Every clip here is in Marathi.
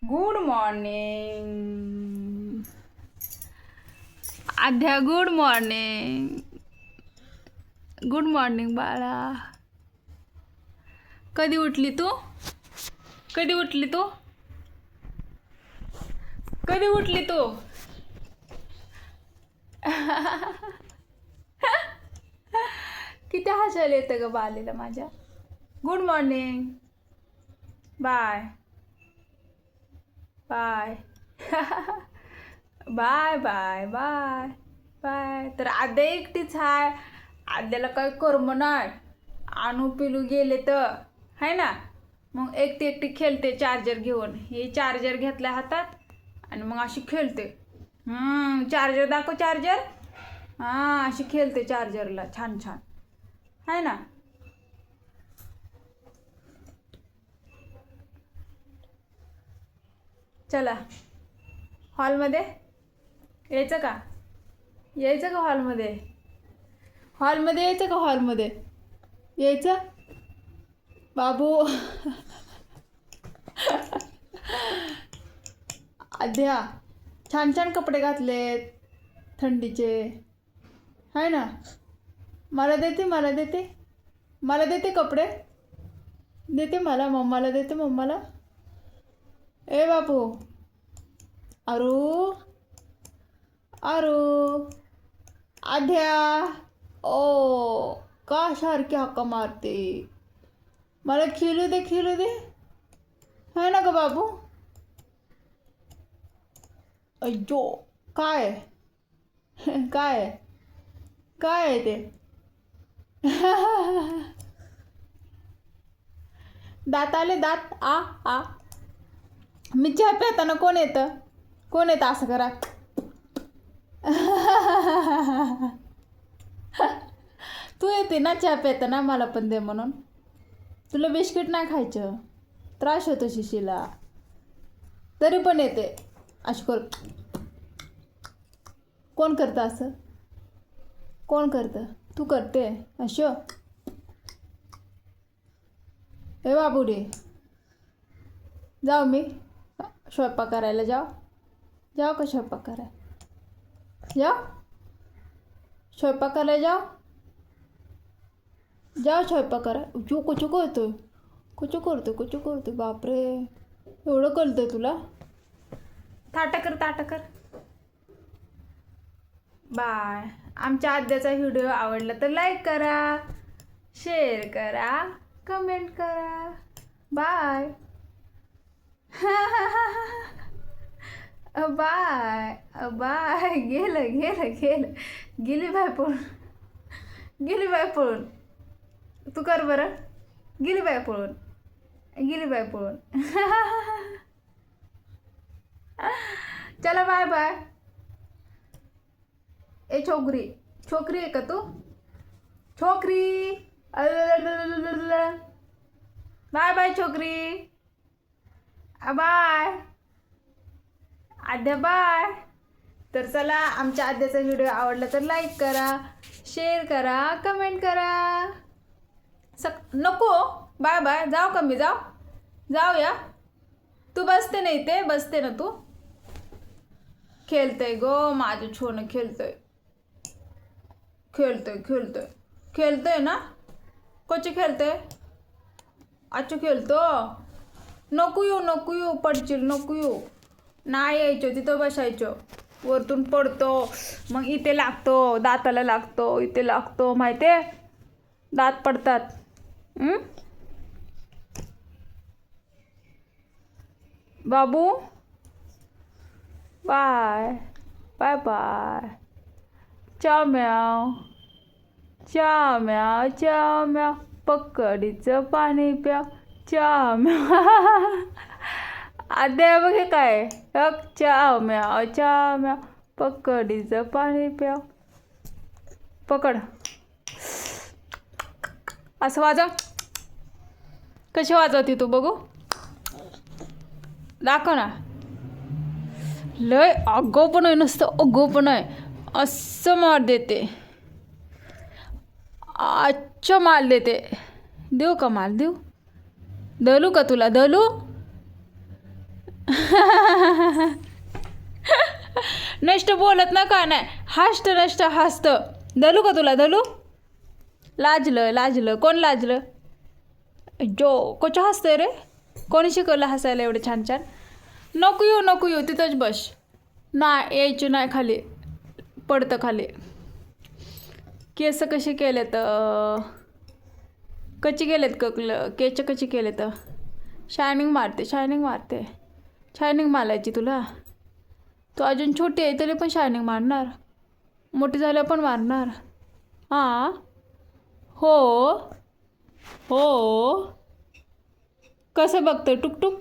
Good morning Aadya. Good morning. Good morning बाळा. कधी उठली तू? कधी उठली तू? कधी उठली तू? किती हसायला येतं ग बालीला माझ्या. Good morning. Bye bye. Bye bye bye bye. तर आद्या एकटीच आहे. आद्याला काही कर्म नाही. आणू पिलू गेले तर है ना. मग एकटी एकटी खेळते चार्जर घेऊन. हे चार्जर घेतल्या हातात आणि मग अशी खेळते. चार्जर दाखव. चार्जर. हां, अशी खेळते चार्जरला छान छान है ना. चला हॉलमध्ये यायचं का? यायचं का हॉलमध्ये? हॉलमध्ये यायचं का? हॉलमध्ये यायचं बाबू. आद्या छान छान कपडे घातलेत थंडीचे है ना. मला देते, मला देते, मला देते कपडे. देते मला, मम्माला देते, मम्माला. ए बापू. अरू अरू. आद्या. ओ का सारखी हक्का मारते? मला खेळू दे, खेळू दे है ना ग बाबू. अय्यो काय काय काय आहे ते? दात आले, दात. आ आ. मी चहा पिताना कोण येतं? कोण येतं असं करा? तू येते ना चहा पिताना, मला पण दे म्हणून. तुला बिस्किट नाही खायचं, त्रास होतो शिशीला, तरी पण येते अशी कर. कोण करतं असं? कोण करतं? तू करते अशो. हे बाबूडे. जाऊ मी स्वयंपाक करायला. जाऊ का स्वयंपाक करायला? जाऊ स्वयंपाक करायला. जाऊ स्वयंपाक करा. जो कुचू करतोय, कुचू करतोय. बापरे, एवढं कळतंय तुला? ताटा कर. बाय. आमच्या आद्याचा व्हिडिओ आवडला तर लाईक करा, शेअर करा, कमेंट करा. बाय. Bye bye. गेलं. गेली बाय पळून. तू कर बरं. गेली बाय पळून. चला बाय बाय. ए छोकरी आहे का तू? छोकरी. बाय बाय छोकरी. बाय आद्या. बाय. तर चला, आमच्या आद्याचा व्हिडिओ आवडला तर लाईक करा, शेअर करा, कमेंट करा. नको बाय बाय. जाऊ का मी? जाऊया. तू बसते ना इथे, बसते ना तू. खेळतोय गो माझं छोनं. खेळतोय ना. कोच खेळतोय? अच्छा खेळतो. नको येऊ पडशील. नको येऊ. नाही यायचं, तिथं बसायचं. वरतून पडतो, मग इथे लागतो, दाताला लागतो, इथे लागतो, माहिती आहे? दात पडतात. बाबू. Bye bye bye. चाव म्याव. पकडीचं पाणी प्याव. चाव म्याव. आद्या बघ हे काय. चाव म्याव. पकडीचं पाणी प्याव. पकड. असं वाजव. कशी वाजवते तू बघू? दाखव ना. लय अगो पण आहे, नुसतं अगो पण आहे. असं मार देते. अच्छा माल देते. देऊ का माल? देऊ? दलू का तुला? दलू. नष्ट बोलत ना का नाही, हष्ट नष्ट हसत. धलू का तुला धलू? लाजलं कोण लाजलं? जो कोच हसतंय रे. कोणी शिकवलं हसायला एवढं छान छान? नको येऊ तिथंच बस. नाही यायची नाही खाली, पडतं खाली. केस कसे केलेत, कशी केलेत केच कशी केलेत? शायनिंग मारते. शायनिंग मारायची तुला? तू अजून छोटी आहे तरी पण शायनिंग मारणार? मोठी झाल्यावर पण मारणार? हां हो. कसं बघतं टुकटुक?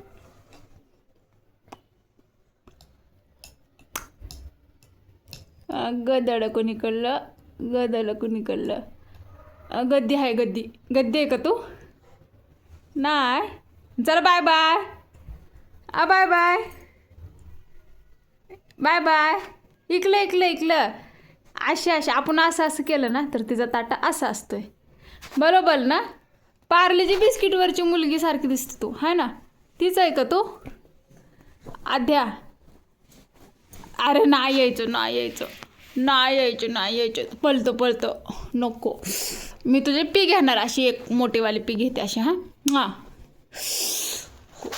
गदड कोणीकडलं, गद्दी आहे गद्दी आहे का तू? नाही. चला बाय बाय. इकलं. असे आपण असं केलं ना तर तिचा ताटा असा असतोय. बरोबर ना? पार्लेजी बिस्किटवरची मुलगी सारखी दिसते तू, है ना? तीच आहे का तू? आद्या, अरे नाही यायचं. पळतो. नको. मी तुझे पी घेणार, अशी एक मोठीवाली पी घेते अशी. हां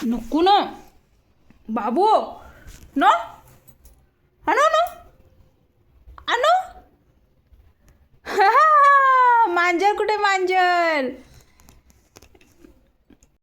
नको ना बाबू. नो आणू. मांजर कुठे? मांजर